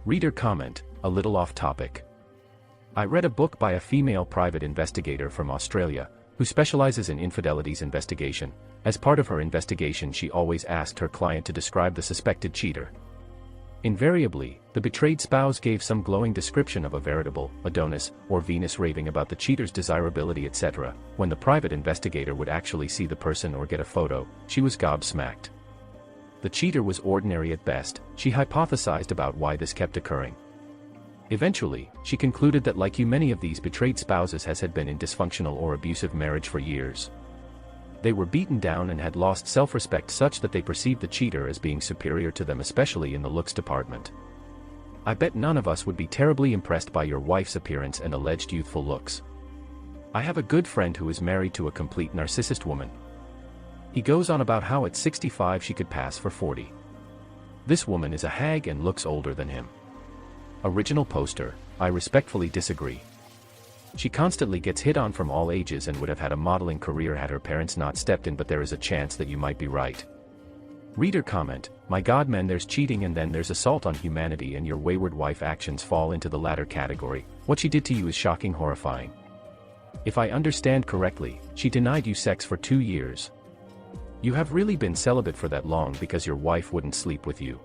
Reader comment, a little off topic. I read a book by a female private investigator from Australia, who specializes in infidelities investigation. As part of her investigation, she always asked her client to describe the suspected cheater. Invariably, the betrayed spouse gave some glowing description of a veritable Adonis or Venus raving about the cheater's desirability, etc. When the private investigator would actually see the person or get a photo, she was gobsmacked. The cheater was ordinary at best. She hypothesized about why this kept occurring. Eventually, she concluded that like you, many of these betrayed spouses had been in dysfunctional or abusive marriage for years. They were beaten down and had lost self-respect such that they perceived the cheater as being superior to them, especially in the looks department. I bet none of us would be terribly impressed by your wife's appearance and alleged youthful looks. I have a good friend who is married to a complete narcissist woman. He goes on about how at 65 she could pass for 40. This woman is a hag and looks older than him. Original poster, I respectfully disagree. She constantly gets hit on from all ages and would have had a modeling career had her parents not stepped in, but there is a chance that you might be right. Reader comment, my god men, there's cheating and then there's assault on humanity, and your wayward wife actions fall into the latter category. What she did to you is shocking, horrifying. If I understand correctly, she denied you sex for 2 years. You have really been celibate for that long because your wife wouldn't sleep with you.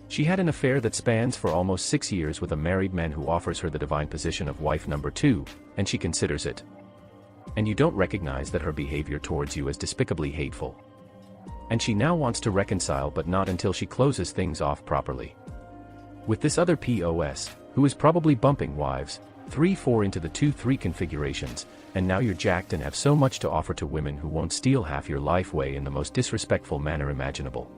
She had an affair that spans for almost 6 years with a married man who offers her the divine position of wife number 2, and she considers it. And you don't recognize that her behavior towards you is despicably hateful. And she now wants to reconcile, but not until she closes things off properly. With this other POS, who is probably bumping wives 3-4 into the 2-3 configurations, and now you're jacked and have so much to offer to women who won't steal half your life away in the most disrespectful manner imaginable.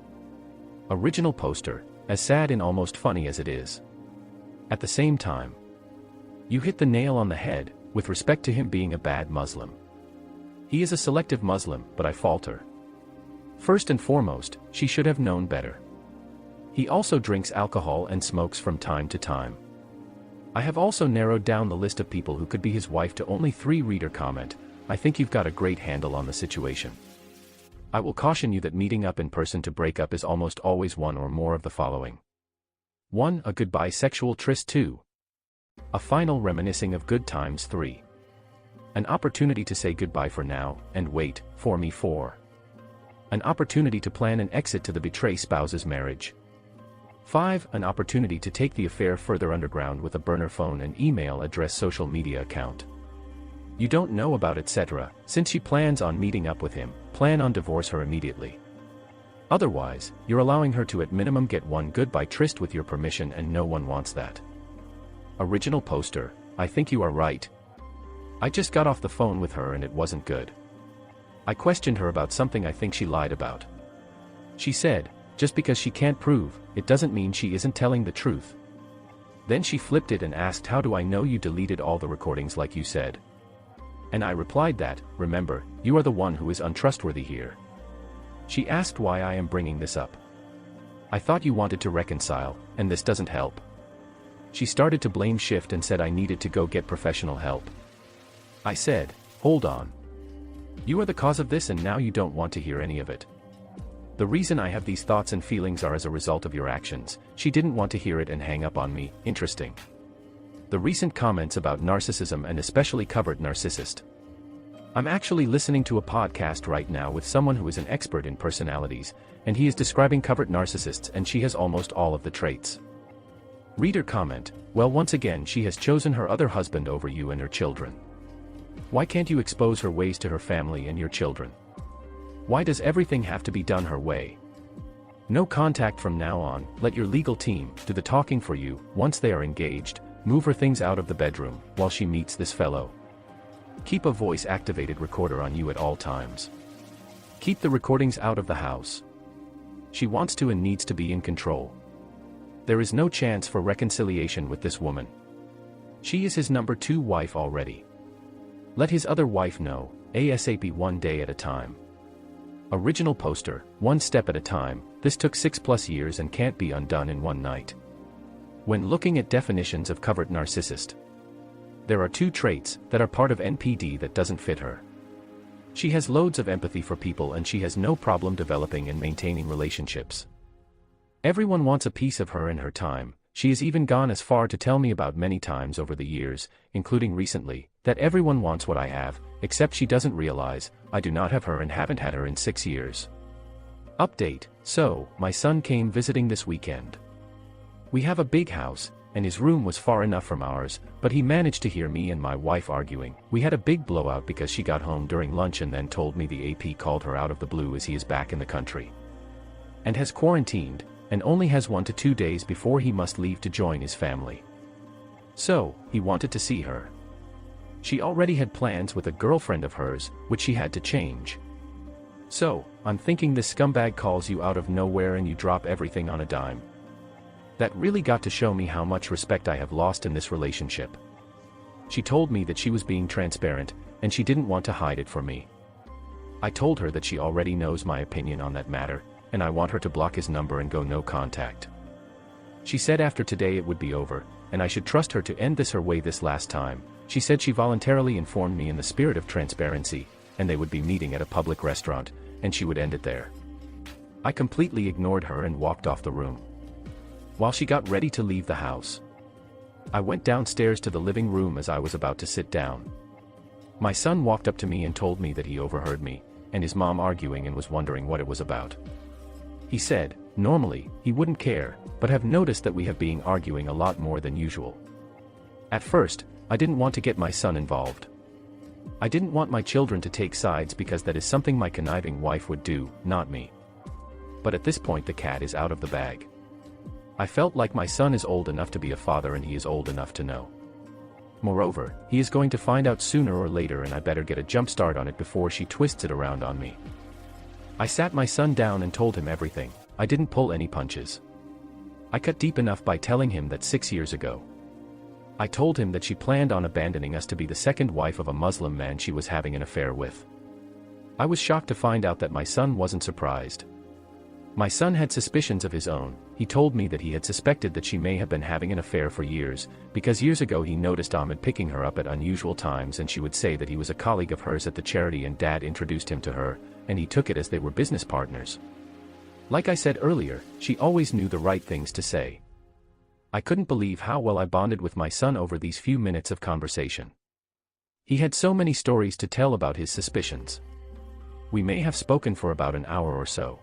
Original poster, as sad and almost funny as it is. At the same time, you hit the nail on the head, with respect to him being a bad Muslim. He is a selective Muslim, but I falter. First and foremost, she should have known better. He also drinks alcohol and smokes from time to time. I have also narrowed down the list of people who could be his wife to only 3. Reader comment, I think you've got a great handle on the situation. I will caution you that meeting up in person to break up is almost always one or more of the following. 1. A goodbye sexual tryst. 2. A final reminiscing of good times. 3. An opportunity to say goodbye for now, and wait for me. 4. An opportunity to plan an exit to the betrayed spouse's marriage. 5. An opportunity to take the affair further underground with a burner phone and email address, social media account. You don't know about etc. Since she plans on meeting up with him, plan on divorce her immediately. Otherwise, you're allowing her to at minimum get one goodbye tryst with your permission, and no one wants that. Original poster, I think you are right. I just got off the phone with her and it wasn't good. I questioned her about something I think she lied about. She said, just because she can't prove, it doesn't mean she isn't telling the truth. Then she flipped it and asked, how do I know you deleted all the recordings like you said? And I replied that, remember, you are the one who is untrustworthy here. She asked why I am bringing this up. I thought you wanted to reconcile, and this doesn't help. She started to blame shift and said I needed to go get professional help. I said, hold on. You are the cause of this and now you don't want to hear any of it. The reason I have these thoughts and feelings are as a result of your actions. She didn't want to hear it and hang up on me. Interesting. The recent comments about narcissism and especially covert narcissist. I'm actually listening to a podcast right now with someone who is an expert in personalities, and he is describing covert narcissists and she has almost all of the traits. Reader comment, well, once again she has chosen her other husband over you and her children. Why can't you expose her ways to her family and your children? Why does everything have to be done her way? No contact from now on, let your legal team do the talking for you. Once they are engaged, move her things out of the bedroom while she meets this fellow. Keep a voice-activated recorder on you at all times. Keep the recordings out of the house. She wants to and needs to be in control. There is no chance for reconciliation with this woman. She is his number 2 wife already. Let his other wife know, ASAP, one day at a time. Original poster, one step at a time. This took 6+ years and can't be undone in one night. When looking at definitions of covert narcissist, there are 2 traits that are part of NPD that doesn't fit her. She has loads of empathy for people and she has no problem developing and maintaining relationships. Everyone wants a piece of her and her time, she has even gone as far to tell me about many times over the years, including recently, that everyone wants what I have, except she doesn't realize, I do not have her and haven't had her in 6 years. Update: so, my son came visiting this weekend. We have a big house, and his room was far enough from ours, but he managed to hear me and my wife arguing. We had a big blowout because she got home during lunch and then told me the AP called her out of the blue as he is back in the country and has quarantined, and only has 1 to 2 days before he must leave to join his family. So, he wanted to see her. She already had plans with a girlfriend of hers, which she had to change. So, I'm thinking this scumbag calls you out of nowhere and you drop everything on a dime. That really got to show me how much respect I have lost in this relationship. She told me that she was being transparent, and she didn't want to hide it from me. I told her that she already knows my opinion on that matter, and I want her to block his number and go no contact. She said after today it would be over, and I should trust her to end this her way this last time. She said she voluntarily informed me in the spirit of transparency, and they would be meeting at a public restaurant, and she would end it there. I completely ignored her and walked off the room. While she got ready to leave the house, I went downstairs to the living room as I was about to sit down. My son walked up to me and told me that he overheard me and his mom arguing and was wondering what it was about. He said, normally, he wouldn't care, but have noticed that we have been arguing a lot more than usual. At first, I didn't want to get my son involved. I didn't want my children to take sides because that is something my conniving wife would do, not me. But at this point the cat is out of the bag. I felt like my son is old enough to be a father and he is old enough to know. Moreover, he is going to find out sooner or later and I better get a jump start on it before she twists it around on me. I sat my son down and told him everything. I didn't pull any punches. I cut deep enough by telling him that 6 years ago, I told him that she planned on abandoning us to be the second wife of a Muslim man she was having an affair with. I was shocked to find out that my son wasn't surprised. My son had suspicions of his own. He told me that he had suspected that she may have been having an affair for years, because years ago he noticed Ahmed picking her up at unusual times and she would say that he was a colleague of hers at the charity and Dad introduced him to her, and he took it as they were business partners. Like I said earlier, she always knew the right things to say. I couldn't believe how well I bonded with my son over these few minutes of conversation. He had so many stories to tell about his suspicions. We may have spoken for about an hour or so.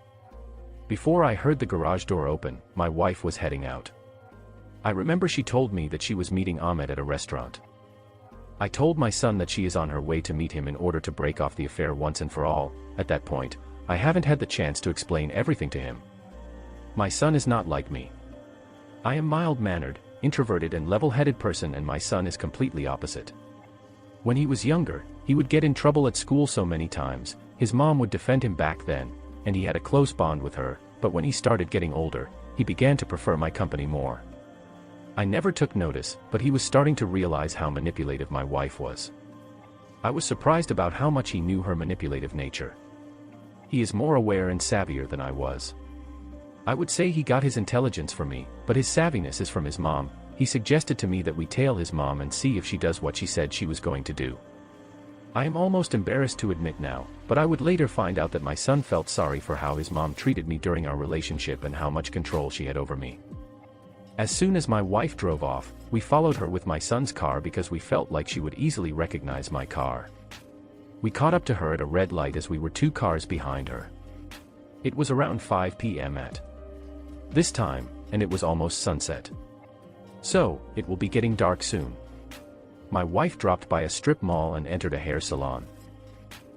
Before I heard the garage door open, my wife was heading out. I remember she told me that she was meeting Ahmed at a restaurant. I told my son that she is on her way to meet him in order to break off the affair once and for all. At that point, I haven't had the chance to explain everything to him. My son is not like me. I am mild-mannered, introverted and level-headed person and my son is completely opposite. When he was younger, he would get in trouble at school so many times, his mom would defend him back then, and he had a close bond with her, but when he started getting older, he began to prefer my company more. I never took notice, but he was starting to realize how manipulative my wife was. I was surprised about how much he knew her manipulative nature. He is more aware and savvier than I was. I would say he got his intelligence from me, but his savviness is from his mom. He suggested to me that we tail his mom and see if she does what she said she was going to do. I am almost embarrassed to admit now, but I would later find out that my son felt sorry for how his mom treated me during our relationship and how much control she had over me. As soon as my wife drove off, we followed her with my son's car because we felt like she would easily recognize my car. We caught up to her at a red light as we were 2 cars behind her. It was around 5 p.m. at this time, and it was almost sunset. So, it will be getting dark soon. My wife dropped by a strip mall and entered a hair salon.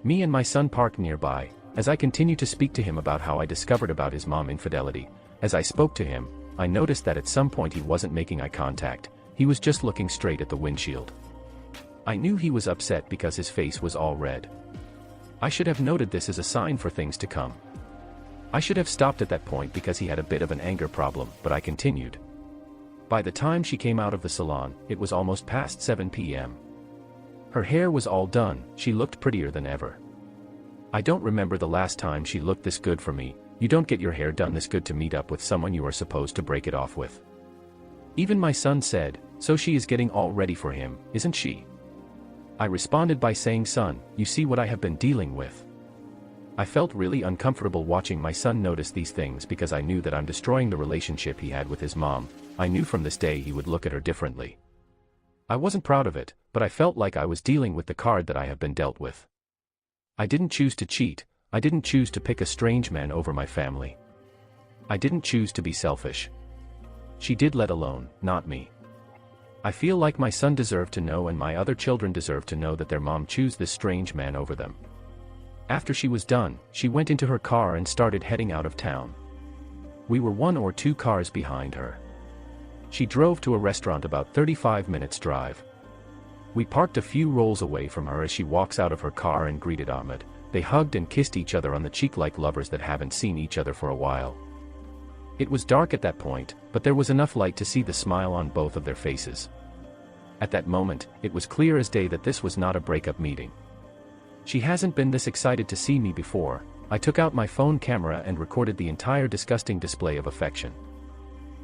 Me and my son parked nearby, as I continued to speak to him about how I discovered about his mom infidelity. As I spoke to him, I noticed that at some point he wasn't making eye contact, he was just looking straight at the windshield. I knew he was upset because his face was all red. I should have noted this as a sign for things to come. I should have stopped at that point because he had a bit of an anger problem, but I continued. By the time she came out of the salon, it was almost past 7 p.m. Her hair was all done, she looked prettier than ever. I don't remember the last time she looked this good for me. You don't get your hair done this good to meet up with someone you are supposed to break it off with. Even my son said, so she is getting all ready for him, isn't she? I responded by saying, son, you see what I have been dealing with. I felt really uncomfortable watching my son notice these things because I knew that I'm destroying the relationship he had with his mom. I knew from this day he would look at her differently. I wasn't proud of it, but I felt like I was dealing with the card that I have been dealt with. I didn't choose to cheat, I didn't choose to pick a strange man over my family. I didn't choose to be selfish. She did, let alone, not me. I feel like my son deserved to know and my other children deserve to know that their mom chose this strange man over them. After she was done, she went into her car and started heading out of town. We were 1 or 2 cars behind her. She drove to a restaurant about 35 minutes drive. We parked a few rows away from her as she walks out of her car and greeted Ahmed. They hugged and kissed each other on the cheek like lovers that haven't seen each other for a while. It was dark at that point, but there was enough light to see the smile on both of their faces. At that moment, it was clear as day that this was not a breakup meeting. She hasn't been this excited to see me before. I took out my phone camera and recorded the entire disgusting display of affection.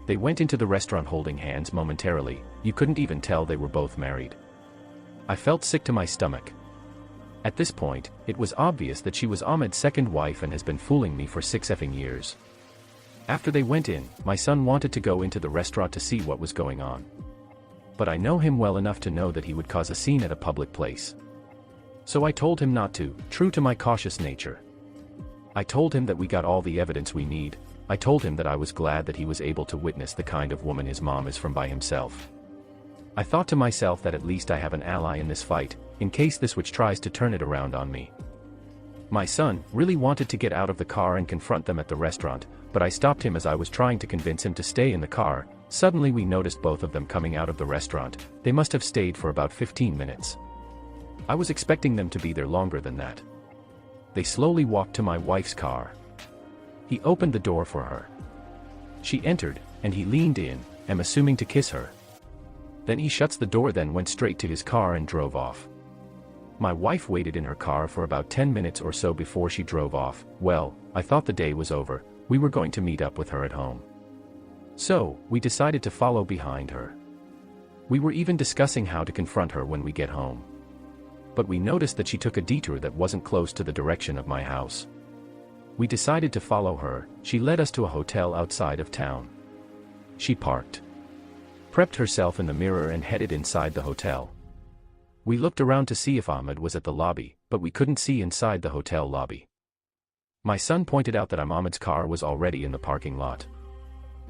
They went into the restaurant holding hands momentarily. You couldn't even tell they were both married. I felt sick to my stomach. At this point, it was obvious that she was Ahmed's second wife and has been fooling me for 6 effing years. After they went in, my son wanted to go into the restaurant to see what was going on. But I know him well enough to know that he would cause a scene at a public place. So I told him not to, true to my cautious nature. I told him that we got all the evidence we need. I told him that I was glad that he was able to witness the kind of woman his mom is from by himself. I thought to myself that at least I have an ally in this fight, in case this witch tries to turn it around on me. My son really wanted to get out of the car and confront them at the restaurant, but I stopped him as I was trying to convince him to stay in the car. Suddenly we noticed both of them coming out of the restaurant. They must have stayed for about 15 minutes. I was expecting them to be there longer than that. They slowly walked to my wife's car. He opened the door for her. She entered, and he leaned in, I'm assuming to kiss her. Then he shuts the door, then went straight to his car and drove off. My wife waited in her car for about 10 minutes or so before she drove off. Well, I thought the day was over. We were going to meet up with her at home. So, we decided to follow behind her. We were even discussing how to confront her when we get home. But we noticed that she took a detour that wasn't close to the direction of my house. We decided to follow her. She led us to a hotel outside of town. She parked, prepped herself in the mirror and headed inside the hotel. We looked around to see if Ahmed was at the lobby, but we couldn't see inside the hotel lobby. My son pointed out that Ahmed's car was already in the parking lot.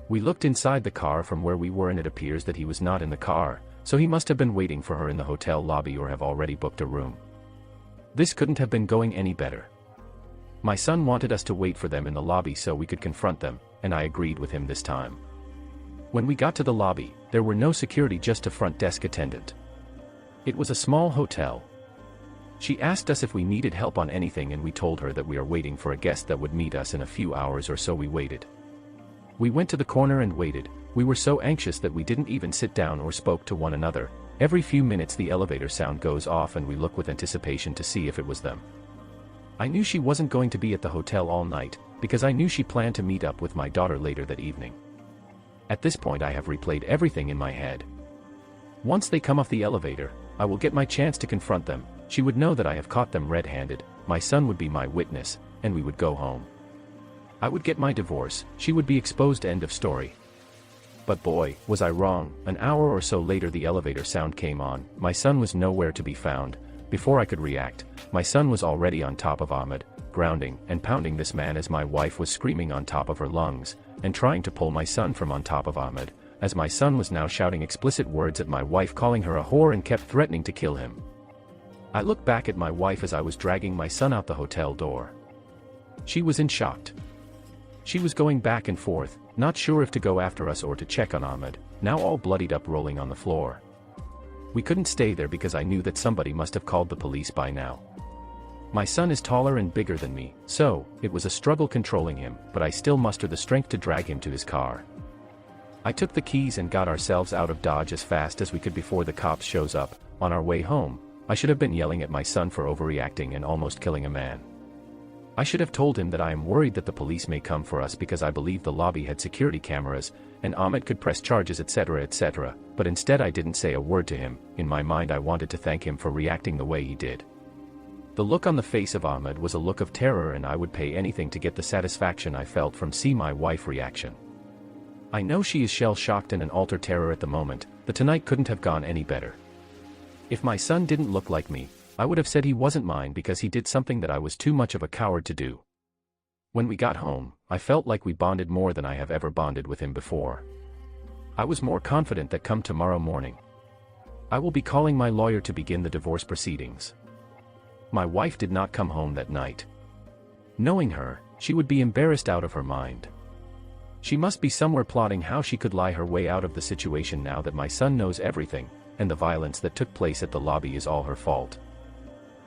We looked inside the car from where we were and it appears that he was not in the car, so he must have been waiting for her in the hotel lobby or have already booked a room. This couldn't have been going any better. My son wanted us to wait for them in the lobby so we could confront them, and I agreed with him this time. When we got to the lobby, there were no security, just a front desk attendant. It was a small hotel. She asked us if we needed help on anything and we told her that we are waiting for a guest that would meet us in a few hours or so. We waited. We went to the corner and waited. We were so anxious that we didn't even sit down or spoke to one another. Every few minutes the elevator sound goes off and we look with anticipation to see if it was them. I knew she wasn't going to be at the hotel all night, because I knew she planned to meet up with my daughter later that evening. At this point I have replayed everything in my head. Once they come off the elevator, I will get my chance to confront them. She would know that I have caught them red-handed, my son would be my witness, and we would go home. I would get my divorce, she would be exposed, end of story. But boy, was I wrong. An hour or so later the elevator sound came on. My son was nowhere to be found. Before I could react, my son was already on top of Ahmed, grounding and pounding this man as my wife was screaming on top of her lungs, and trying to pull my son from on top of Ahmed, as my son was now shouting explicit words at my wife, calling her a whore and kept threatening to kill him. I looked back at my wife as I was dragging my son out the hotel door. She was in shock. She was going back and forth, not sure if to go after us or to check on Ahmed, now all bloodied up rolling on the floor. We couldn't stay there because I knew that somebody must have called the police by now. My son is taller and bigger than me, so it was a struggle controlling him, but I still mustered the strength to drag him to his car. I took the keys and got ourselves out of Dodge as fast as we could before the cops shows up. On our way home, I should have been yelling at my son for overreacting and almost killing a man. I should have told him that I am worried that the police may come for us because I believe the lobby had security cameras, and Ahmed could press charges, etc., but instead I didn't say a word to him. In my mind I wanted to thank him for reacting the way he did. The look on the face of Ahmed was a look of terror, and I would pay anything to get the satisfaction I felt from seeing my wife's reaction. I know she is shell-shocked and an alter terror at the moment, but tonight couldn't have gone any better. If my son didn't look like me, I would have said he wasn't mine because he did something that I was too much of a coward to do. When we got home, I felt like we bonded more than I have ever bonded with him before. I was more confident that come tomorrow morning, I will be calling my lawyer to begin the divorce proceedings. My wife did not come home that night. Knowing her, she would be embarrassed out of her mind. She must be somewhere plotting how she could lie her way out of the situation now that my son knows everything, and the violence that took place at the lobby is all her fault.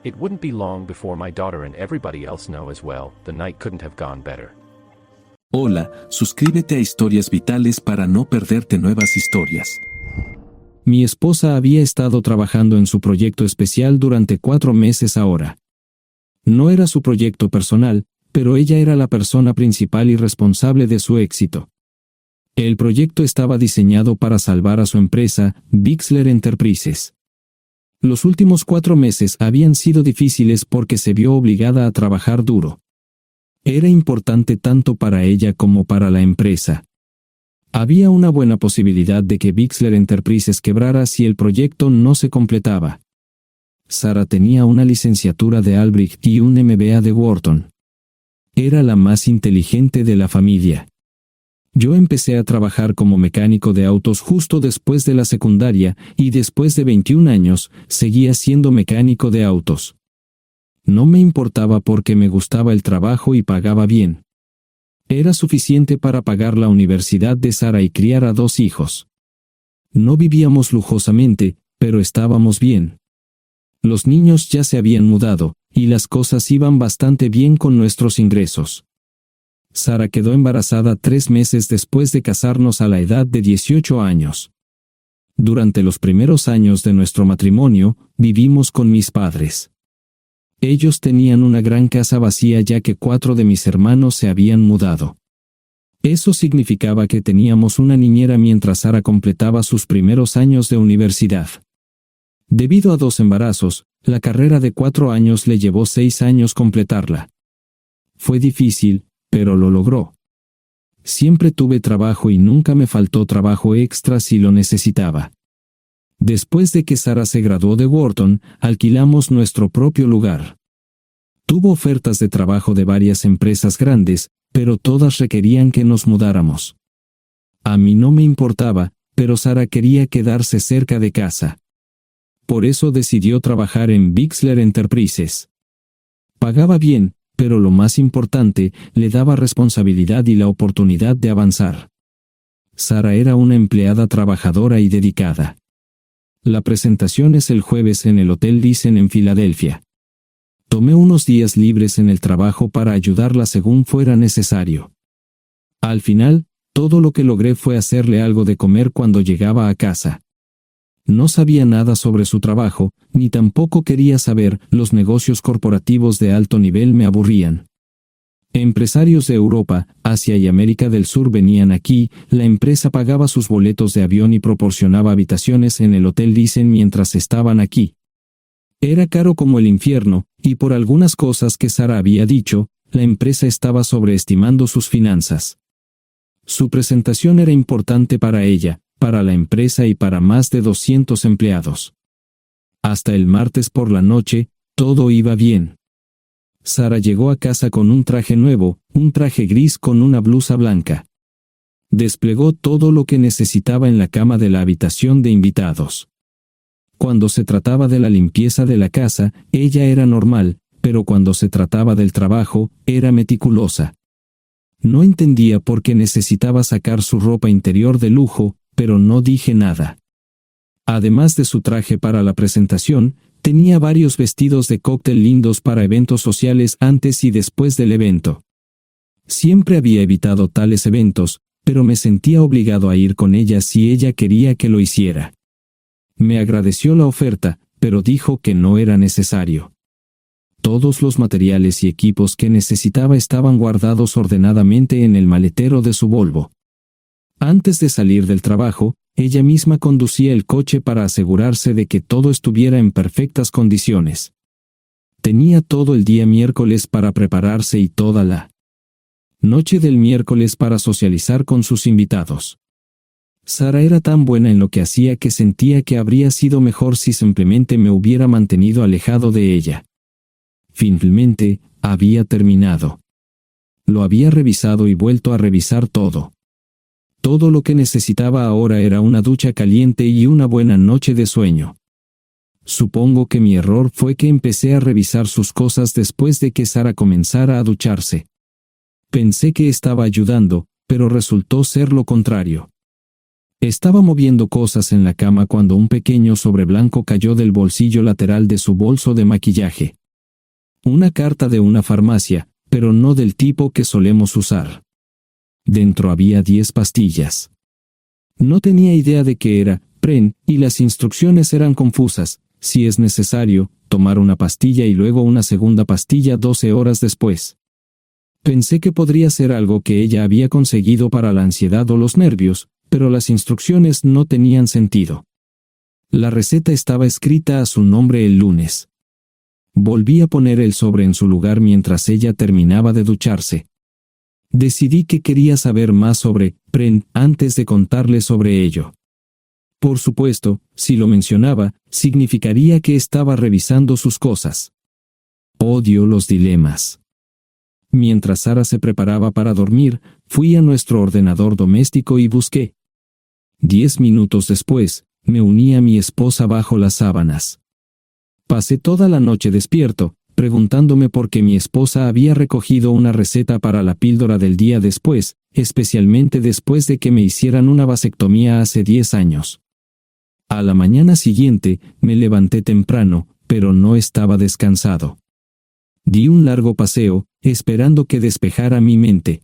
It wouldn't be long before my daughter and everybody else know as well. The night couldn't have gone better. Hola, suscríbete a Historias Vitales para no perderte nuevas historias. Mi esposa había estado trabajando en su proyecto especial durante 4 meses ahora. No era su proyecto personal, pero ella era la persona principal y responsable de su éxito. El proyecto estaba diseñado para salvar a su empresa, Bixler Enterprises. Los últimos 4 meses habían sido difíciles porque se vio obligada a trabajar duro. Era importante tanto para ella como para la empresa. Había una buena posibilidad de que Bixler Enterprises quebrara si el proyecto no se completaba. Sara tenía una licenciatura de Albrecht y un MBA de Wharton. Era la más inteligente de la familia. Yo empecé a trabajar como mecánico de autos justo después de la secundaria y después de 21 años seguía siendo mecánico de autos. No me importaba porque me gustaba el trabajo y pagaba bien. Era suficiente para pagar la universidad de Sara y criar a 2 hijos. No vivíamos lujosamente, pero estábamos bien. Los niños ya se habían mudado, y las cosas iban bastante bien con nuestros ingresos. Sara quedó embarazada 3 meses después de casarnos a la edad de 18 años. Durante los primeros años de nuestro matrimonio, vivimos con mis padres. Ellos tenían una gran casa vacía ya que 4 de mis hermanos se habían mudado. Eso significaba que teníamos una niñera mientras Sara completaba sus primeros años de universidad. Debido a 2 embarazos, la carrera de 4 años le llevó 6 años completarla. Fue difícil, pero lo logró. Siempre tuve trabajo y nunca me faltó trabajo extra si lo necesitaba. Después de que Sara se graduó de Wharton, alquilamos nuestro propio lugar. Tuvo ofertas de trabajo de varias empresas grandes, pero todas requerían que nos mudáramos. A mí no me importaba, pero Sara quería quedarse cerca de casa. Por eso decidió trabajar en Bixler Enterprises. Pagaba bien, pero lo más importante, le daba responsabilidad y la oportunidad de avanzar. Sara era una empleada trabajadora y dedicada. La presentación es el jueves en el Hotel Thyssen en Filadelfia. Tomé unos días libres en el trabajo para ayudarla según fuera necesario. Al final, todo lo que logré fue hacerle algo de comer cuando llegaba a casa. No sabía nada sobre su trabajo, ni tampoco quería saber. Los negocios corporativos de alto nivel me aburrían. Empresarios de Europa, Asia y América del Sur venían aquí, la empresa pagaba sus boletos de avión y proporcionaba habitaciones en el Hotel Thyssen mientras estaban aquí. Era caro como el infierno, y por algunas cosas que Sara había dicho, la empresa estaba sobreestimando sus finanzas. Su presentación era importante para ella, para la empresa y para más de 200 empleados. Hasta el martes por la noche, todo iba bien. Sara llegó a casa con un traje nuevo, un traje gris con una blusa blanca. Desplegó todo lo que necesitaba en la cama de la habitación de invitados. Cuando se trataba de la limpieza de la casa, ella era normal, pero cuando se trataba del trabajo, era meticulosa. No entendía por qué necesitaba sacar su ropa interior de lujo, pero no dije nada. Además de su traje para la presentación, tenía varios vestidos de cóctel lindos para eventos sociales antes y después del evento. Siempre había evitado tales eventos, pero me sentía obligado a ir con ella si ella quería que lo hiciera. Me agradeció la oferta, pero dijo que no era necesario. Todos los materiales y equipos que necesitaba estaban guardados ordenadamente en el maletero de su Volvo. Antes de salir del trabajo, ella misma conducía el coche para asegurarse de que todo estuviera en perfectas condiciones. Tenía todo el día miércoles para prepararse y toda la Noche del miércoles para socializar con sus invitados. Sara era tan buena en lo que hacía que sentía que habría sido mejor si simplemente me hubiera mantenido alejado de ella. Finalmente, había terminado. Lo había revisado y vuelto a revisar todo. Todo lo que necesitaba ahora era una ducha caliente y una buena noche de sueño. Supongo que mi error fue que empecé a revisar sus cosas después de que Sara comenzara a ducharse. Pensé que estaba ayudando, pero resultó ser lo contrario. Estaba moviendo cosas en la cama cuando un pequeño sobre blanco cayó del bolsillo lateral de su bolso de maquillaje. Una carta de una farmacia, pero no del tipo que solemos usar. Dentro había 10 pastillas. No tenía idea de qué era, Pren, y las instrucciones eran confusas. Si es necesario, tomar una pastilla y luego una segunda pastilla 12 horas después. Pensé que podría ser algo que ella había conseguido para la ansiedad o los nervios, pero las instrucciones no tenían sentido. La receta estaba escrita a su nombre el lunes. Volví a poner el sobre en su lugar mientras ella terminaba de ducharse. Decidí que quería saber más sobre Pren antes de contarle sobre ello. Por supuesto, si lo mencionaba, significaría que estaba revisando sus cosas. Odio los dilemas. Mientras Sara se preparaba para dormir, fui a nuestro ordenador doméstico y busqué. 10 minutos después, me uní a mi esposa bajo las sábanas. Pasé toda la noche despierto, preguntándome por qué mi esposa había recogido una receta para la píldora del día después, especialmente después de que me hicieran una vasectomía hace 10 años. A la mañana siguiente, me levanté temprano, pero no estaba descansado. Di un largo paseo, esperando que despejara mi mente.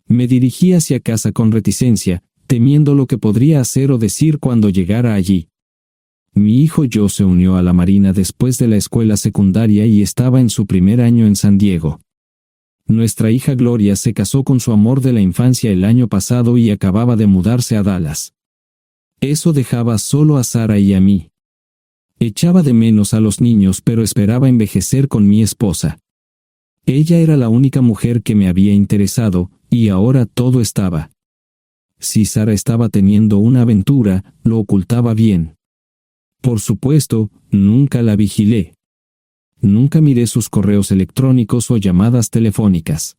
Me dirigí hacia casa con reticencia, temiendo lo que podría hacer o decir cuando llegara allí. Mi hijo Joe se unió a la Marina después de la escuela secundaria y estaba en su primer año en San Diego. Nuestra hija Gloria se casó con su amor de la infancia el año pasado y acababa de mudarse a Dallas. Eso dejaba solo a Sara y a mí. Echaba de menos a los niños, pero esperaba envejecer con mi esposa. Ella era la única mujer que me había interesado, y ahora todo estaba. Si Sara estaba teniendo una aventura, lo ocultaba bien. Por supuesto, nunca la vigilé. Nunca miré sus correos electrónicos o llamadas telefónicas.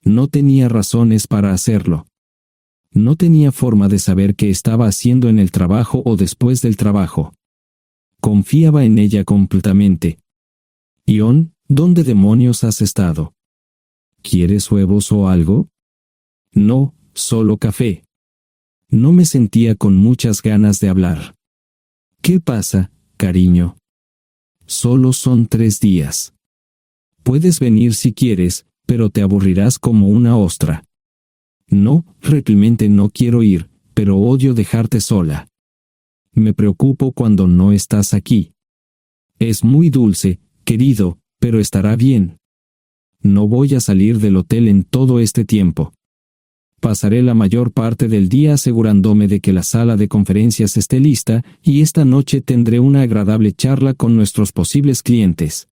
No tenía razones para hacerlo. No tenía forma de saber qué estaba haciendo en el trabajo o después del trabajo. Confiaba en ella completamente. Ion, ¿dónde demonios has estado? ¿Quieres huevos o algo? No, solo café. No me sentía con muchas ganas de hablar. ¿Qué pasa, cariño? Solo son 3 días. Puedes venir si quieres, pero te aburrirás como una ostra. No, realmente no quiero ir, pero odio dejarte sola. Me preocupo cuando no estás aquí. Es muy dulce, querido, pero estará bien. No voy a salir del hotel en todo este tiempo. Pasaré la mayor parte del día asegurándome de que la sala de conferencias esté lista, y esta noche tendré una agradable charla con nuestros posibles clientes.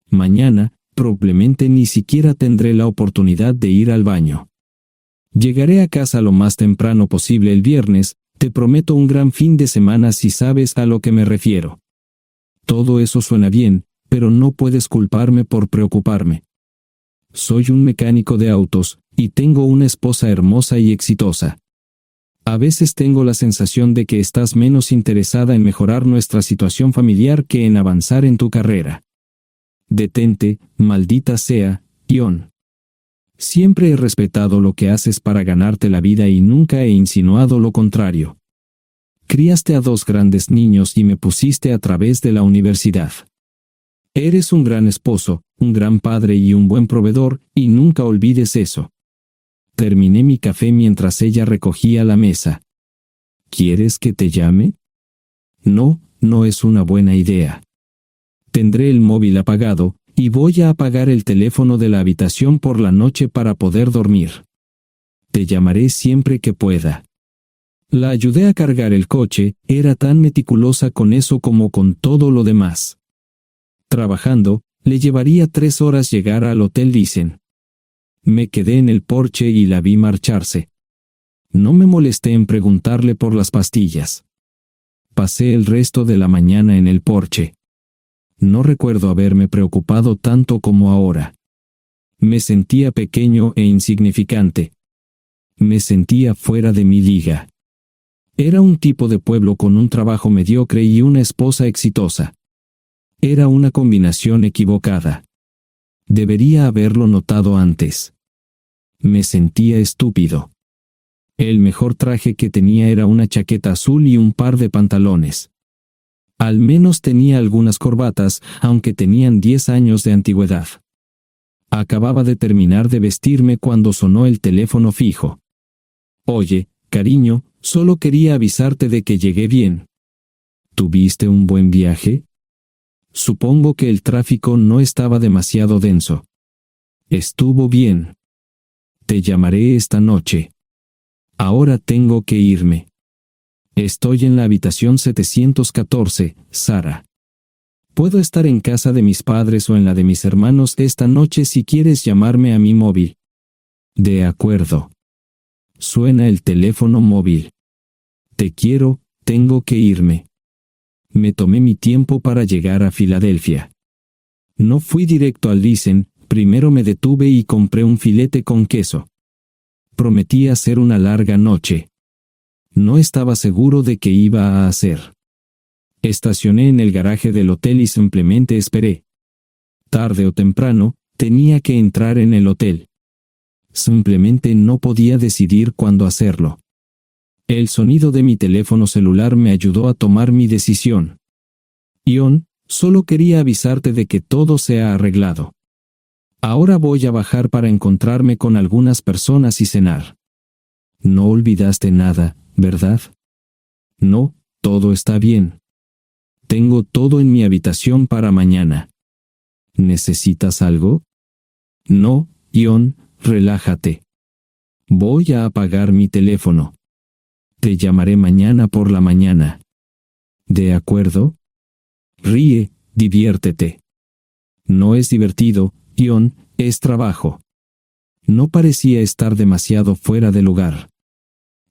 Mañana, probablemente ni siquiera tendré la oportunidad de ir al baño. Llegaré a casa lo más temprano posible el viernes, te prometo un gran fin de semana si sabes a lo que me refiero. Todo eso suena bien, pero no puedes culparme por preocuparme. Soy un mecánico de autos, y tengo una esposa hermosa y exitosa. A veces tengo la sensación de que estás menos interesada en mejorar nuestra situación familiar que en avanzar en tu carrera. Detente, maldita sea, Ion. Siempre he respetado lo que haces para ganarte la vida y nunca he insinuado lo contrario. Criaste a 2 grandes niños y me pusiste a través de la universidad. Eres un gran esposo, un gran padre y un buen proveedor, y nunca olvides eso. Terminé mi café mientras ella recogía la mesa. ¿Quieres que te llame? No, no es una buena idea. Tendré el móvil apagado, y voy a apagar el teléfono de la habitación por la noche para poder dormir. Te llamaré siempre que pueda. La ayudé a cargar el coche, era tan meticulosa con eso como con todo lo demás. Trabajando, le llevaría 3 horas llegar al Hotel Dicen. Me quedé en el porche y la vi marcharse. No me molesté en preguntarle por las pastillas. Pasé el resto de la mañana en el porche. No recuerdo haberme preocupado tanto como ahora. Me sentía pequeño e insignificante. Me sentía fuera de mi liga. Era un tipo de pueblo con un trabajo mediocre y una esposa exitosa. Era una combinación equivocada. Debería haberlo notado antes. Me sentía estúpido. El mejor traje que tenía era una chaqueta azul y un par de pantalones. Al menos tenía algunas corbatas, aunque tenían 10 años de antigüedad. Acababa de terminar de vestirme cuando sonó el teléfono fijo. Oye, cariño, solo quería avisarte de que llegué bien. ¿Tuviste un buen viaje? Supongo que el tráfico no estaba demasiado denso. Estuvo bien. Te llamaré esta noche. Ahora tengo que irme. Estoy en la habitación 714, Sara. Puedo estar en casa de mis padres o en la de mis hermanos esta noche si quieres llamarme a mi móvil. De acuerdo. Suena el teléfono móvil. Te quiero, tengo que irme. Me tomé mi tiempo para llegar a Filadelfia. No fui directo al Lisen, primero me detuve y compré un filete con queso. Prometía hacer una larga noche. No estaba seguro de qué iba a hacer. Estacioné en el garaje del hotel y simplemente esperé. Tarde o temprano, tenía que entrar en el hotel. Simplemente no podía decidir cuándo hacerlo. El sonido de mi teléfono celular me ayudó a tomar mi decisión. Ion, solo quería avisarte de que todo se ha arreglado. Ahora voy a bajar para encontrarme con algunas personas y cenar. No olvidaste nada, ¿verdad? No, todo está bien. Tengo todo en mi habitación para mañana. ¿Necesitas algo? No, Ion, relájate. Voy a apagar mi teléfono. Te llamaré mañana por la mañana. ¿De acuerdo? Ríe, diviértete. No es divertido, Ion, es trabajo. No parecía estar demasiado fuera de lugar.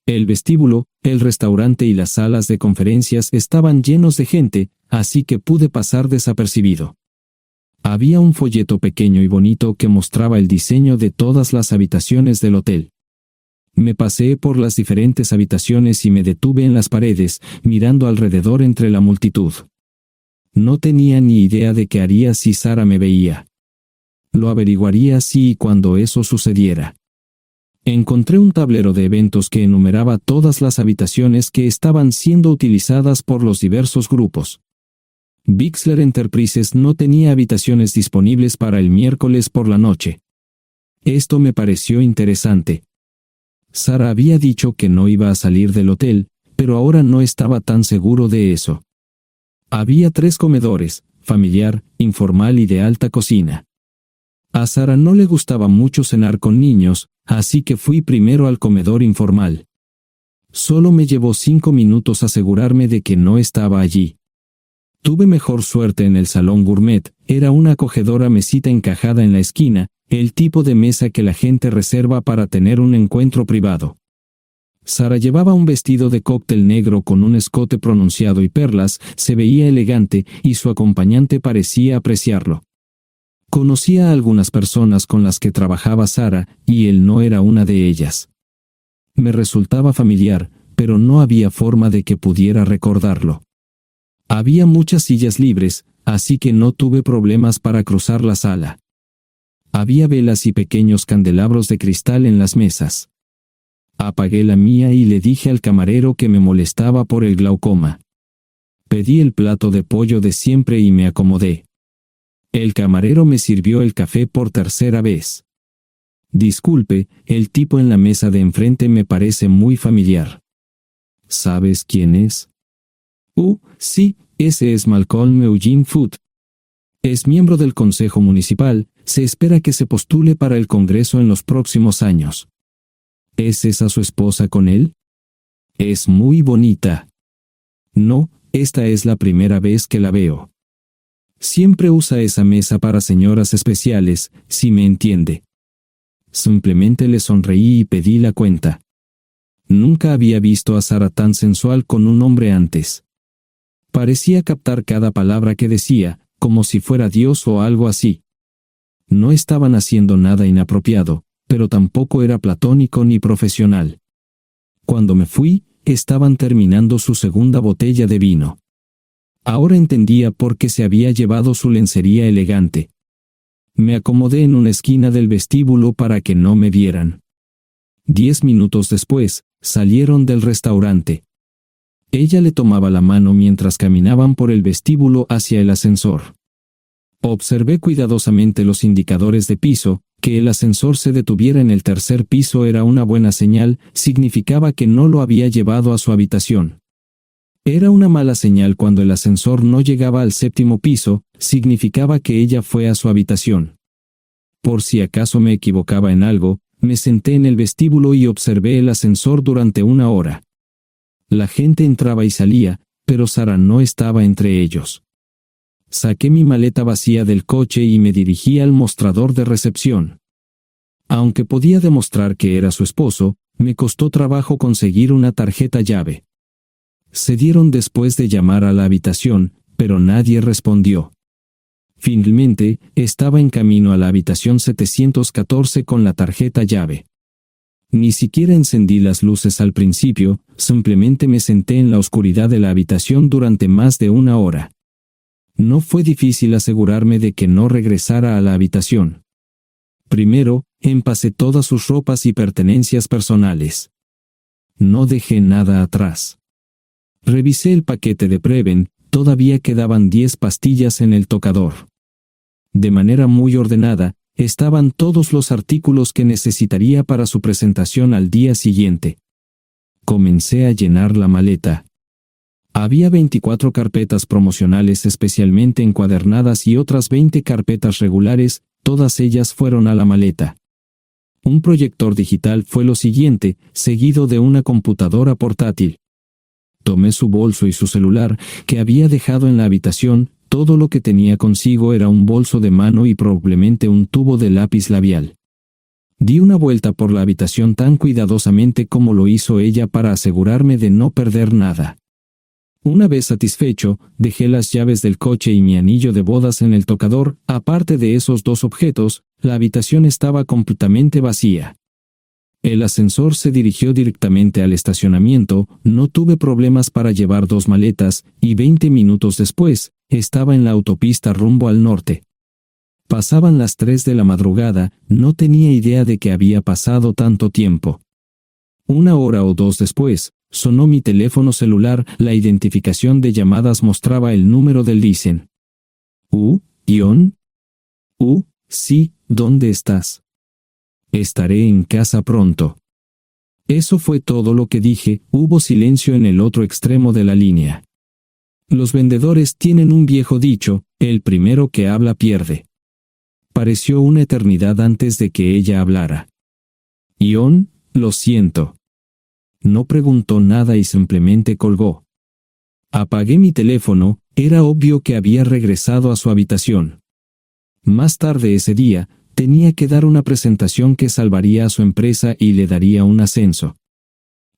El vestíbulo, el restaurante y las salas de conferencias estaban llenos de gente, así que pude pasar desapercibido. Había un folleto pequeño y bonito que mostraba el diseño de todas las habitaciones del hotel. Me paseé por las diferentes habitaciones y me detuve en las paredes, mirando alrededor entre la multitud. No tenía ni idea de qué haría si Sara me veía. Lo averiguaría si y cuando eso sucediera. Encontré un tablero de eventos que enumeraba todas las habitaciones que estaban siendo utilizadas por los diversos grupos. Bixler Enterprises no tenía habitaciones disponibles para el miércoles por la noche. Esto me pareció interesante. Sara había dicho que no iba a salir del hotel, pero ahora no estaba tan seguro de eso. Había 3 comedores, familiar, informal y de alta cocina. A Sara no le gustaba mucho cenar con niños, así que fui primero al comedor informal. Solo me llevó 5 minutos asegurarme de que no estaba allí. Tuve mejor suerte en el salón gourmet, era una acogedora mesita encajada en la esquina, el tipo de mesa que la gente reserva para tener un encuentro privado. Sara llevaba un vestido de cóctel negro con un escote pronunciado y perlas, se veía elegante y su acompañante parecía apreciarlo. Conocía a algunas personas con las que trabajaba Sara, y él no era una de ellas. Me resultaba familiar, pero no había forma de que pudiera recordarlo. Había muchas sillas libres, así que no tuve problemas para cruzar la sala. Había velas y pequeños candelabros de cristal en las mesas. Apagué la mía y le dije al camarero que me molestaba por el glaucoma. Pedí el plato de pollo de siempre y me acomodé. El camarero me sirvió el café por tercera vez. Disculpe, el tipo en la mesa de enfrente me parece muy familiar. ¿Sabes quién es? Sí, ese es Malcolm Eugene Foote. Es miembro del Consejo Municipal, se espera que se postule para el Congreso en los próximos años. ¿Es esa su esposa con él? Es muy bonita. No, esta es la primera vez que la veo. Siempre usa esa mesa para señoras especiales, si me entiende. Simplemente le sonreí y pedí la cuenta. Nunca había visto a Sara tan sensual con un hombre antes. Parecía captar cada palabra que decía, como si fuera Dios o algo así. No estaban haciendo nada inapropiado, pero tampoco era platónico ni profesional. Cuando me fui, estaban terminando su segunda botella de vino. Ahora entendía por qué se había llevado su lencería elegante. Me acomodé en una esquina del vestíbulo para que no me vieran. 10 minutos después, salieron del restaurante. Ella le tomaba la mano mientras caminaban por el vestíbulo hacia el ascensor. Observé cuidadosamente los indicadores de piso. Que el ascensor se detuviera en el tercer piso era una buena señal, significaba que no lo había llevado a su habitación. Era una mala señal cuando el ascensor no llegaba al séptimo piso, significaba que ella fue a su habitación. Por si acaso me equivocaba en algo, me senté en el vestíbulo y observé el ascensor durante 1 hora. La gente entraba y salía, pero Sara no estaba entre ellos. Saqué mi maleta vacía del coche y me dirigí al mostrador de recepción. Aunque podía demostrar que era su esposo, me costó trabajo conseguir una tarjeta llave. Se dieron después de llamar a la habitación, pero nadie respondió. Finalmente, estaba en camino a la habitación 714 con la tarjeta llave. Ni siquiera encendí las luces al principio, simplemente me senté en la oscuridad de la habitación durante más de 1 hora. No fue difícil asegurarme de que no regresara a la habitación. Primero, empacé todas sus ropas y pertenencias personales. No dejé nada atrás. Revisé el paquete de Preven, todavía quedaban 10 pastillas en el tocador. De manera muy ordenada, estaban todos los artículos que necesitaría para su presentación al día siguiente. Comencé a llenar la maleta. Había 24 carpetas promocionales especialmente encuadernadas y otras 20 carpetas regulares, todas ellas fueron a la maleta. Un proyector digital fue lo siguiente, seguido de una computadora portátil. Tomé su bolso y su celular, que había dejado en la habitación. Todo lo que tenía consigo era un bolso de mano y probablemente un tubo de lápiz labial. Di una vuelta por la habitación tan cuidadosamente como lo hizo ella para asegurarme de no perder nada. Una vez satisfecho, dejé las llaves del coche y mi anillo de bodas en el tocador. Aparte de esos 2 objetos, la habitación estaba completamente vacía. El ascensor se dirigió directamente al estacionamiento, no tuve problemas para llevar 2 maletas, y 20 minutos después, estaba en la autopista rumbo al norte. Pasaban las 3 de la madrugada, no tenía idea de que había pasado tanto tiempo. 1 hora o 2 después, sonó mi teléfono celular, la identificación de llamadas mostraba el número del Listen. Sí, ¿dónde estás? Estaré en casa pronto. Eso fue todo lo que dije. Hubo silencio en el otro extremo de la línea. Los vendedores tienen un viejo dicho, el primero que habla pierde. Pareció una eternidad antes de que ella hablara. Lo siento. No preguntó nada y simplemente colgó. Apagué mi teléfono, era obvio que había regresado a su habitación. Más tarde ese día, tenía que dar una presentación que salvaría a su empresa y le daría un ascenso.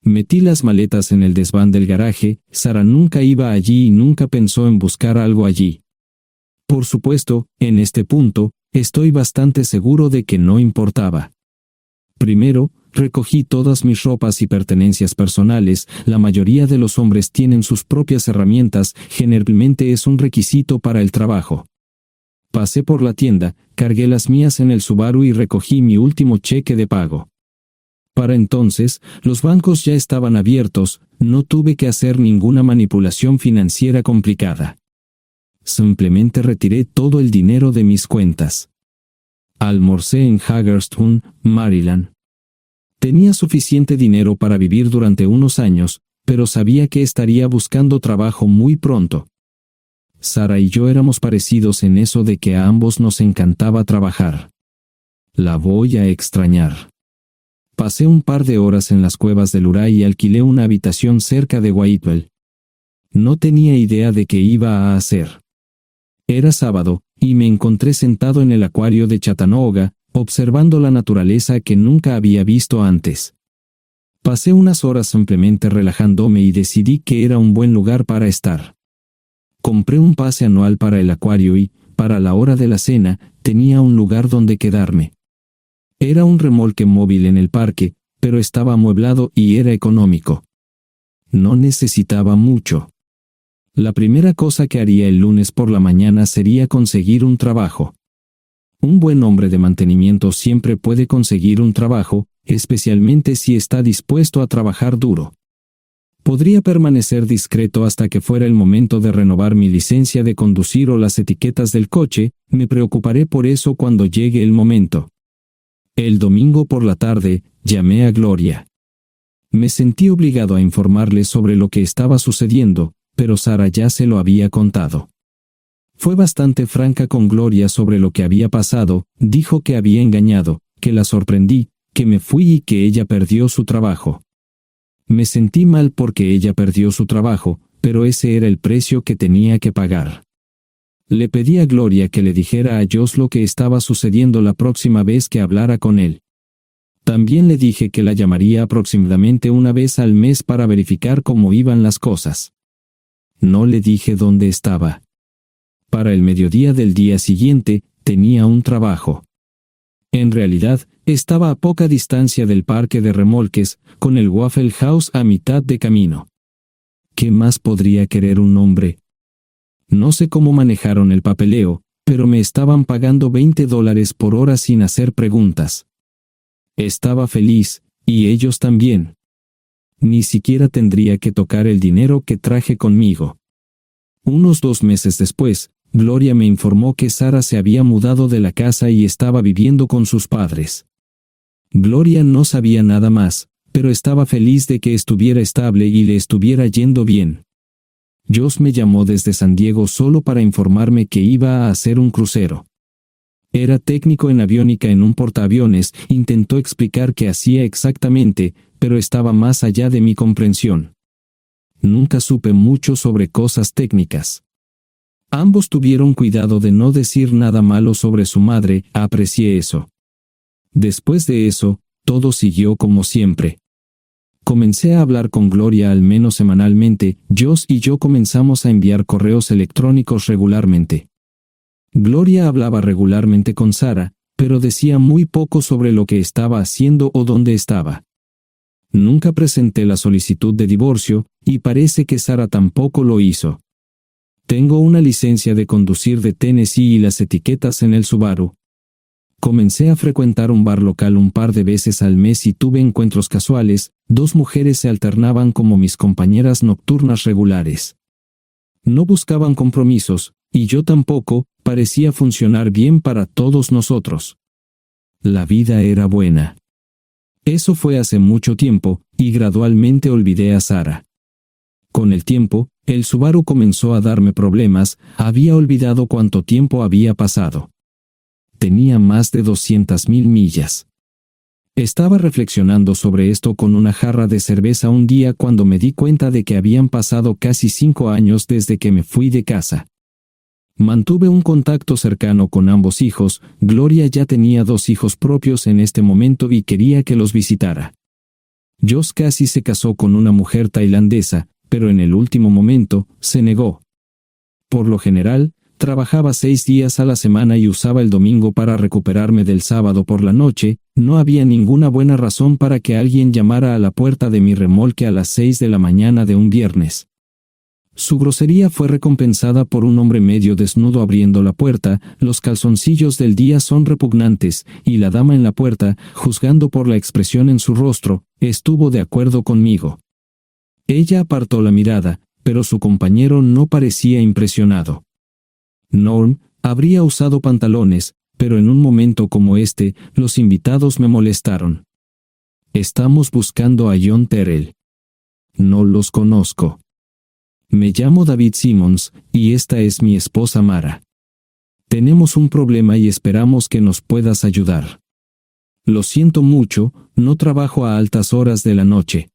Metí las maletas en el desván del garaje. Sara nunca iba allí y nunca pensó en buscar algo allí. Por supuesto, en este punto, estoy bastante seguro de que no importaba. Primero, recogí todas mis ropas y pertenencias personales. La mayoría de los hombres tienen sus propias herramientas, generalmente es un requisito para el trabajo. Pasé por la tienda, cargué las mías en el Subaru y recogí mi último cheque de pago. Para entonces, los bancos ya estaban abiertos, no tuve que hacer ninguna manipulación financiera complicada. Simplemente retiré todo el dinero de mis cuentas. Almorcé en Hagerstown, Maryland. Tenía suficiente dinero para vivir durante unos años, pero sabía que estaría buscando trabajo muy pronto. Sara y yo éramos parecidos en eso de que a ambos nos encantaba trabajar. La voy a extrañar. Pasé un par de horas en las cuevas del Uray y alquilé una habitación cerca de Whitewell. No tenía idea de qué iba a hacer. Era sábado, y me encontré sentado en el acuario de Chattanooga, observando la naturaleza que nunca había visto antes. Pasé unas horas simplemente relajándome y decidí que era un buen lugar para estar. Compré un pase anual para el acuario y, para la hora de la cena, tenía un lugar donde quedarme. Era un remolque móvil en el parque, pero estaba amueblado y era económico. No necesitaba mucho. La primera cosa que haría el lunes por la mañana sería conseguir un trabajo. Un buen hombre de mantenimiento siempre puede conseguir un trabajo, especialmente si está dispuesto a trabajar duro. Podría permanecer discreto hasta que fuera el momento de renovar mi licencia de conducir o las etiquetas del coche, me preocuparé por eso cuando llegue el momento. El domingo por la tarde, llamé a Gloria. Me sentí obligado a informarle sobre lo que estaba sucediendo, pero Sara ya se lo había contado. Fue bastante franca con Gloria sobre lo que había pasado, dijo que había engañado, que la sorprendí, que me fui y que ella perdió su trabajo. Me sentí mal porque ella perdió su trabajo, pero ese era el precio que tenía que pagar. Le pedí a Gloria que le dijera a Josh lo que estaba sucediendo la próxima vez que hablara con él. También le dije que la llamaría aproximadamente una vez al mes para verificar cómo iban las cosas. No le dije dónde estaba. Para el mediodía del día siguiente, tenía un trabajo. En realidad, estaba a poca distancia del parque de remolques, con el Waffle House a mitad de camino. ¿Qué más podría querer un hombre? No sé cómo manejaron el papeleo, pero me estaban pagando $20 por hora sin hacer preguntas. Estaba feliz, y ellos también. Ni siquiera tendría que tocar el dinero que traje conmigo. Unos 2 meses después, Gloria me informó que Sara se había mudado de la casa y estaba viviendo con sus padres. Gloria no sabía nada más, pero estaba feliz de que estuviera estable y le estuviera yendo bien. Josh me llamó desde San Diego solo para informarme que iba a hacer un crucero. Era técnico en aviónica en un portaaviones, intentó explicar qué hacía exactamente, pero estaba más allá de mi comprensión. Nunca supe mucho sobre cosas técnicas. Ambos tuvieron cuidado de no decir nada malo sobre su madre, aprecié eso. Después de eso, todo siguió como siempre. Comencé a hablar con Gloria al menos semanalmente, Josh y yo comenzamos a enviar correos electrónicos regularmente. Gloria hablaba regularmente con Sara, pero decía muy poco sobre lo que estaba haciendo o dónde estaba. Nunca presenté la solicitud de divorcio, y parece que Sara tampoco lo hizo. Tengo una licencia de conducir de Tennessee y las etiquetas en el Subaru. Comencé a frecuentar un bar local un par de veces al mes y tuve encuentros casuales, 2 mujeres se alternaban como mis compañeras nocturnas regulares. No buscaban compromisos, y yo tampoco, parecía funcionar bien para todos nosotros. La vida era buena. Eso fue hace mucho tiempo, y gradualmente olvidé a Sara. Con el tiempo, el Subaru comenzó a darme problemas, había olvidado cuánto tiempo había pasado. Tenía más de 200,000 millas. Estaba reflexionando sobre esto con una jarra de cerveza un día cuando me di cuenta de que habían pasado casi 5 años desde que me fui de casa. Mantuve un contacto cercano con ambos hijos, Gloria ya tenía 2 hijos propios en este momento y quería que los visitara. Josh casi se casó con una mujer tailandesa, pero en el último momento, se negó. Por lo general, trabajaba 6 días a la semana y usaba el domingo para recuperarme del sábado por la noche, no había ninguna buena razón para que alguien llamara a la puerta de mi remolque a las 6 de la mañana de un viernes. Su grosería fue recompensada por un hombre medio desnudo abriendo la puerta, los calzoncillos del día son repugnantes, y la dama en la puerta, juzgando por la expresión en su rostro, estuvo de acuerdo conmigo. Ella apartó la mirada, pero su compañero no parecía impresionado. Norm habría usado pantalones, pero en un momento como este, los invitados me molestaron. Estamos buscando a John Terrell. No los conozco. Me llamo David Simmons, y esta es mi esposa Mara. Tenemos un problema y esperamos que nos puedas ayudar. Lo siento mucho, no trabajo a altas horas de la noche.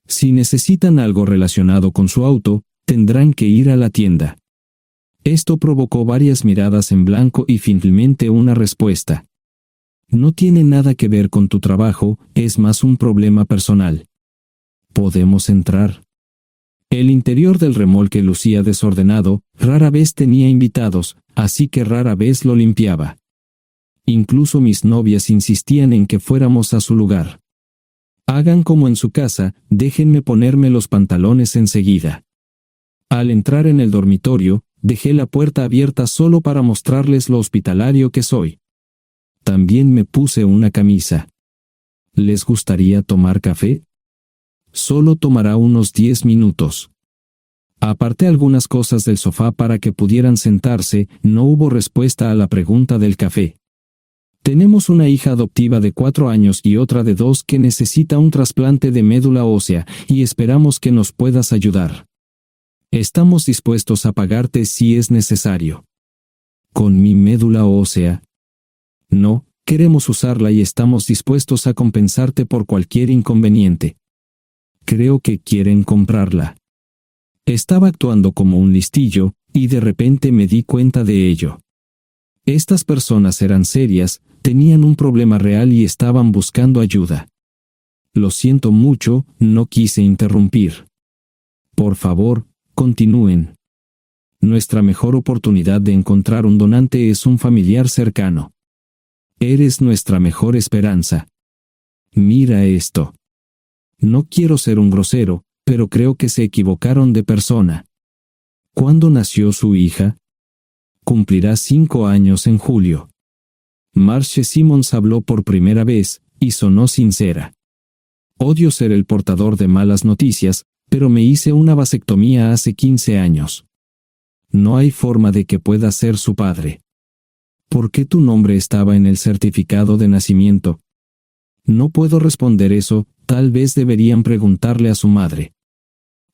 Si necesitan algo relacionado con su auto, tendrán que ir a la tienda. Esto provocó varias miradas en blanco y finalmente una respuesta. No tiene nada que ver con tu trabajo, es más un problema personal. ¿Podemos entrar? El interior del remolque lucía desordenado, rara vez tenía invitados, así que rara vez lo limpiaba. Incluso mis novias insistían en que fuéramos a su lugar. Hagan como en su casa, déjenme ponerme los pantalones enseguida. Al entrar en el dormitorio, dejé la puerta abierta solo para mostrarles lo hospitalario que soy. También me puse una camisa. ¿Les gustaría tomar café? Solo tomará unos 10 minutos. Aparté algunas cosas del sofá para que pudieran sentarse, no hubo respuesta a la pregunta del café. Tenemos una hija adoptiva de 4 años y otra de 2 que necesita un trasplante de médula ósea, y esperamos que nos puedas ayudar. Estamos dispuestos a pagarte si es necesario. ¿Con mi médula ósea? No, queremos usarla y estamos dispuestos a compensarte por cualquier inconveniente. Creo que quieren comprarla. Estaba actuando como un listillo, y de repente me di cuenta de ello. Estas personas eran serias, tenían un problema real y estaban buscando ayuda. Lo siento mucho, no quise interrumpir. Por favor, continúen. Nuestra mejor oportunidad de encontrar un donante es un familiar cercano. Eres nuestra mejor esperanza. Mira esto. No quiero ser un grosero, pero creo que se equivocaron de persona. ¿Cuándo nació su hija? Cumplirá 5 años en julio. Marche Simons habló por primera vez, y sonó sincera. Odio ser el portador de malas noticias, pero me hice una vasectomía hace 15 años. No hay forma de que pueda ser su padre. ¿Por qué tu nombre estaba en el certificado de nacimiento? No puedo responder eso, tal vez deberían preguntarle a su madre.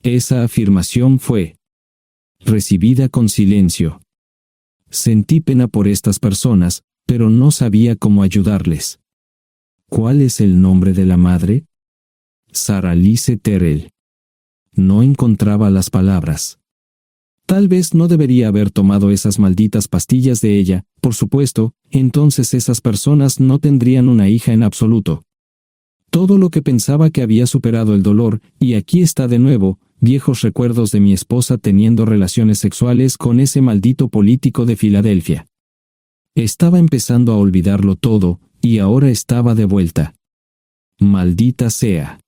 Esa afirmación fue recibida con silencio. Sentí pena por estas personas, pero no sabía cómo ayudarles. ¿Cuál es el nombre de la madre? Sarah Lise Terrell. No encontraba las palabras. Tal vez no debería haber tomado esas malditas pastillas de ella, por supuesto, entonces esas personas no tendrían una hija en absoluto. Todo lo que pensaba que había superado el dolor, y aquí está de nuevo, viejos recuerdos de mi esposa teniendo relaciones sexuales con ese maldito político de Filadelfia. Estaba empezando a olvidarlo todo, y ahora estaba de vuelta. Maldita sea.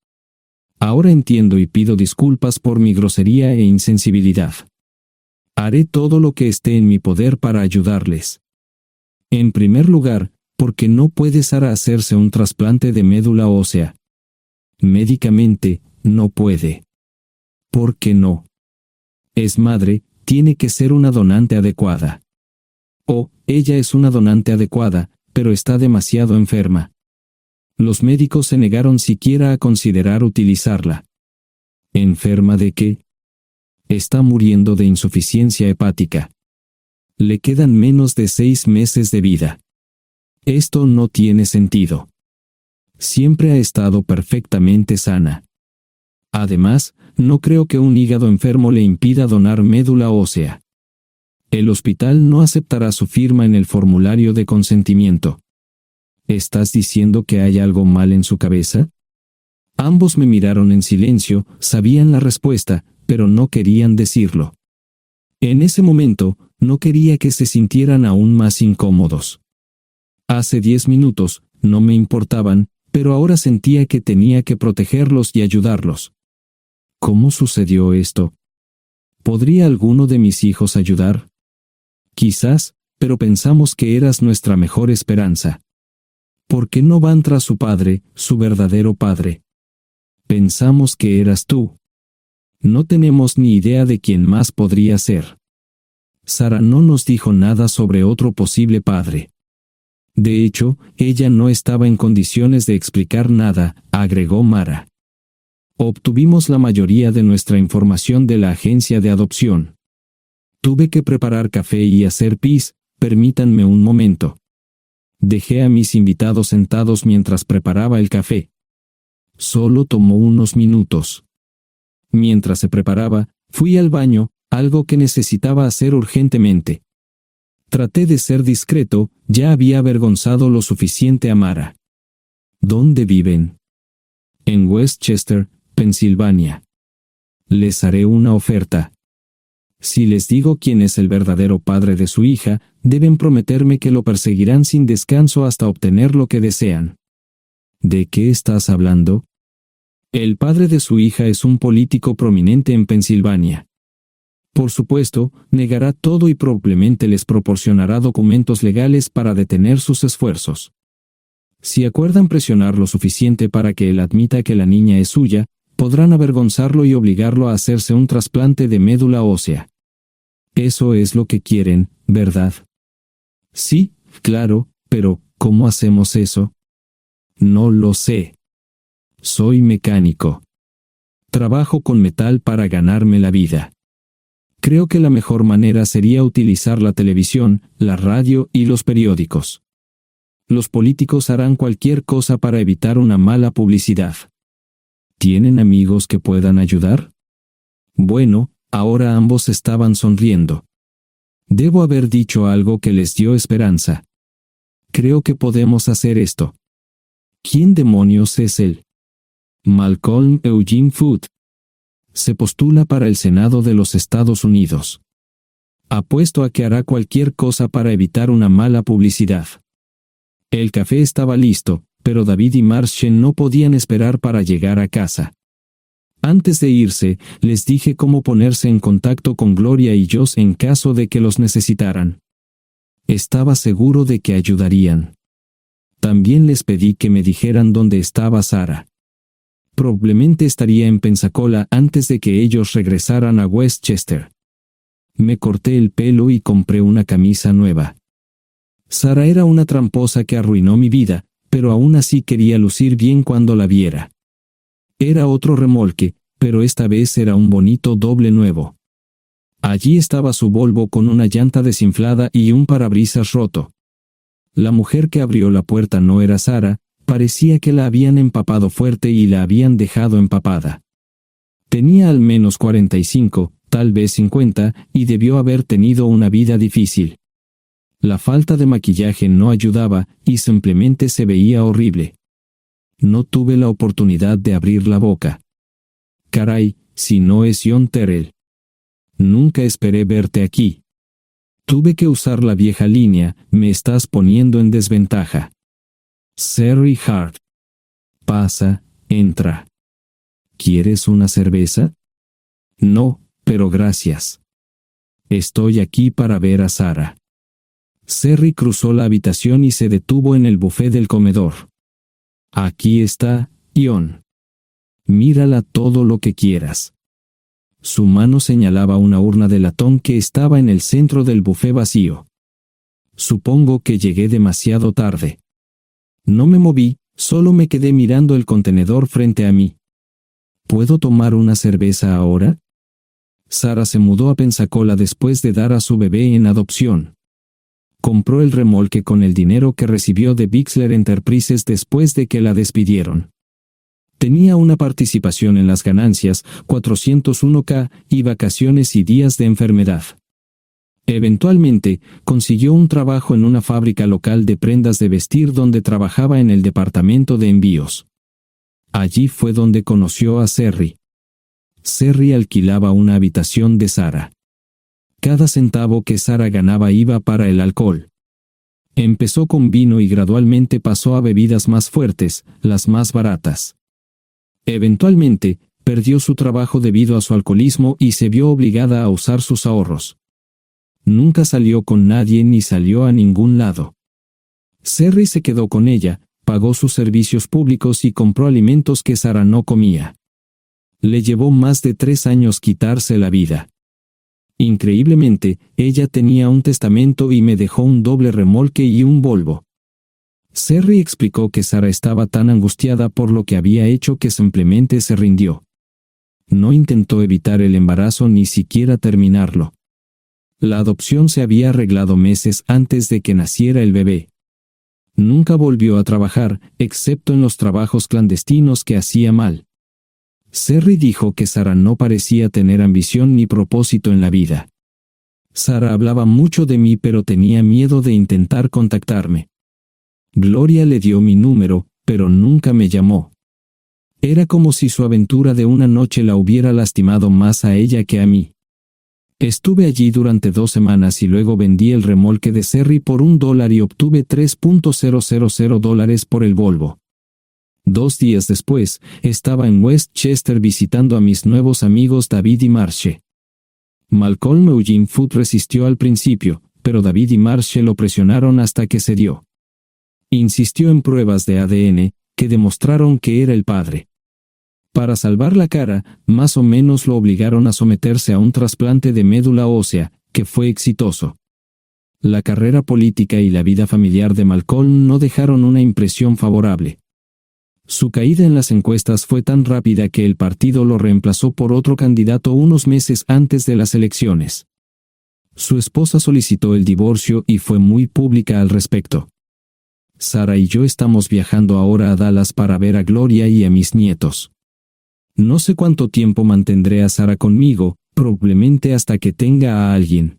Ahora entiendo y pido disculpas por mi grosería e insensibilidad. Haré todo lo que esté en mi poder para ayudarles. En primer lugar, porque no puede Sara hacerse un trasplante de médula ósea. Médicamente, no puede. ¿Por qué no? Es madre, tiene que ser una donante adecuada. Ella es una donante adecuada, pero está demasiado enferma. Los médicos se negaron siquiera a considerar utilizarla. ¿Enferma de qué? Está muriendo de insuficiencia hepática. Le quedan menos de 6 meses de vida. Esto no tiene sentido. Siempre ha estado perfectamente sana. Además, no creo que un hígado enfermo le impida donar médula ósea. El hospital no aceptará su firma en el formulario de consentimiento. ¿Estás diciendo que hay algo mal en su cabeza? Ambos me miraron en silencio, sabían la respuesta, pero no querían decirlo. En ese momento, no quería que se sintieran aún más incómodos. Hace 10 minutos, no me importaban, pero ahora sentía que tenía que protegerlos y ayudarlos. ¿Cómo sucedió esto? ¿Podría alguno de mis hijos ayudar? Quizás, pero pensamos que eras nuestra mejor esperanza. ¿Por qué no van tras su padre, su verdadero padre? Pensamos que eras tú. No tenemos ni idea de quién más podría ser. Sara no nos dijo nada sobre otro posible padre. De hecho, ella no estaba en condiciones de explicar nada, agregó Mara. Obtuvimos la mayoría de nuestra información de la agencia de adopción. Tuve que preparar café y hacer pis, permítanme un momento. Dejé a mis invitados sentados mientras preparaba el café. Solo tomó unos minutos. Mientras se preparaba, fui al baño, algo que necesitaba hacer urgentemente. Traté de ser discreto, ya había avergonzado lo suficiente a Mara. ¿Dónde viven? En Westchester, Pensilvania. Les haré una oferta. Si les digo quién es el verdadero padre de su hija, deben prometerme que lo perseguirán sin descanso hasta obtener lo que desean. ¿De qué estás hablando? El padre de su hija es un político prominente en Pensilvania. Por supuesto, negará todo y probablemente les proporcionará documentos legales para detener sus esfuerzos. Si acuerdan presionar lo suficiente para que él admita que la niña es suya, podrán avergonzarlo y obligarlo a hacerse un trasplante de médula ósea. Eso es lo que quieren, ¿verdad? Sí, claro, pero ¿cómo hacemos eso? No lo sé. Soy mecánico. Trabajo con metal para ganarme la vida. Creo que la mejor manera sería utilizar la televisión, la radio y los periódicos. Los políticos harán cualquier cosa para evitar una mala publicidad. ¿Tienen amigos que puedan ayudar? Bueno, ahora ambos estaban sonriendo. Debo haber dicho algo que les dio esperanza. Creo que podemos hacer esto. ¿Quién demonios es él? Malcolm Eugene Foote. Se postula para el Senado de los Estados Unidos. Apuesto a que hará cualquier cosa para evitar una mala publicidad. El café estaba listo, pero David y Marchen no podían esperar para llegar a casa. Antes de irse, les dije cómo ponerse en contacto con Gloria y Josh en caso de que los necesitaran. Estaba seguro de que ayudarían. También les pedí que me dijeran dónde estaba Sarah. Probablemente estaría en Pensacola antes de que ellos regresaran a Westchester. Me corté el pelo y compré una camisa nueva. Sarah era una tramposa que arruinó mi vida, pero aún así quería lucir bien cuando la viera. Era otro remolque, pero esta vez era un bonito doble nuevo. Allí estaba su Volvo con una llanta desinflada y un parabrisas roto. La mujer que abrió la puerta no era Sarah, parecía que la habían empapado fuerte y la habían dejado empapada. Tenía al menos 45, tal vez 50, y debió haber tenido una vida difícil. La falta de maquillaje no ayudaba, y simplemente se veía horrible. No tuve la oportunidad de abrir la boca. Caray, si no es John Terrell. Nunca esperé verte aquí. Tuve que usar la vieja línea, me estás poniendo en desventaja. Sherry Hart. Pasa, entra. ¿Quieres una cerveza? No, pero gracias. Estoy aquí para ver a Sarah. Sherry cruzó la habitación y se detuvo en el buffet del comedor. Aquí está, John. Mírala todo lo que quieras. Su mano señalaba una urna de latón que estaba en el centro del buffet vacío. Supongo que llegué demasiado tarde. No me moví, solo me quedé mirando el contenedor frente a mí. ¿Puedo tomar una cerveza ahora? Sarah se mudó a Pensacola después de dar a su bebé en adopción. Compró el remolque con el dinero que recibió de Bixler Enterprises después de que la despidieron. Tenía una participación en las ganancias, 401k, y vacaciones y días de enfermedad. Eventualmente, consiguió un trabajo en una fábrica local de prendas de vestir donde trabajaba en el departamento de envíos. Allí fue donde conoció a Sherry. Sherry alquilaba una habitación de Sarah. Cada centavo que Sarah ganaba iba para el alcohol. Empezó con vino y gradualmente pasó a bebidas más fuertes, las más baratas. Eventualmente, perdió su trabajo debido a su alcoholismo y se vio obligada a usar sus ahorros. Nunca salió con nadie ni salió a ningún lado. Sherry se quedó con ella, pagó sus servicios públicos y compró alimentos que Sarah no comía. Le llevó más de 3 años quitarse la vida. Increíblemente, ella tenía un testamento y me dejó un doble remolque y un Volvo. Sherry explicó que Sarah estaba tan angustiada por lo que había hecho que simplemente se rindió. No intentó evitar el embarazo ni siquiera terminarlo. La adopción se había arreglado meses antes de que naciera el bebé. Nunca volvió a trabajar, excepto en los trabajos clandestinos que hacía mal. Sherry dijo que Sarah no parecía tener ambición ni propósito en la vida. Sara hablaba mucho de mí, pero tenía miedo de intentar contactarme. Gloria le dio mi número, pero nunca me llamó. Era como si su aventura de una noche la hubiera lastimado más a ella que a mí. Estuve allí durante 2 semanas y luego vendí el remolque de Cerry por $1 y obtuve $3.000 por el Volvo. 2 días después, estaba en Westchester visitando a mis nuevos amigos David y Marche. Malcolm Eugene Foote resistió al principio, pero David y Marche lo presionaron hasta que cedió. Insistió en pruebas de ADN, que demostraron que era el padre. Para salvar la cara, más o menos lo obligaron a someterse a un trasplante de médula ósea, que fue exitoso. La carrera política y la vida familiar de Malcolm no dejaron una impresión favorable. Su caída en las encuestas fue tan rápida que el partido lo reemplazó por otro candidato unos meses antes de las elecciones. Su esposa solicitó el divorcio y fue muy pública al respecto. Sara y yo estamos viajando ahora a Dallas para ver a Gloria y a mis nietos. No sé cuánto tiempo mantendré a Sara conmigo, probablemente hasta que tenga a alguien.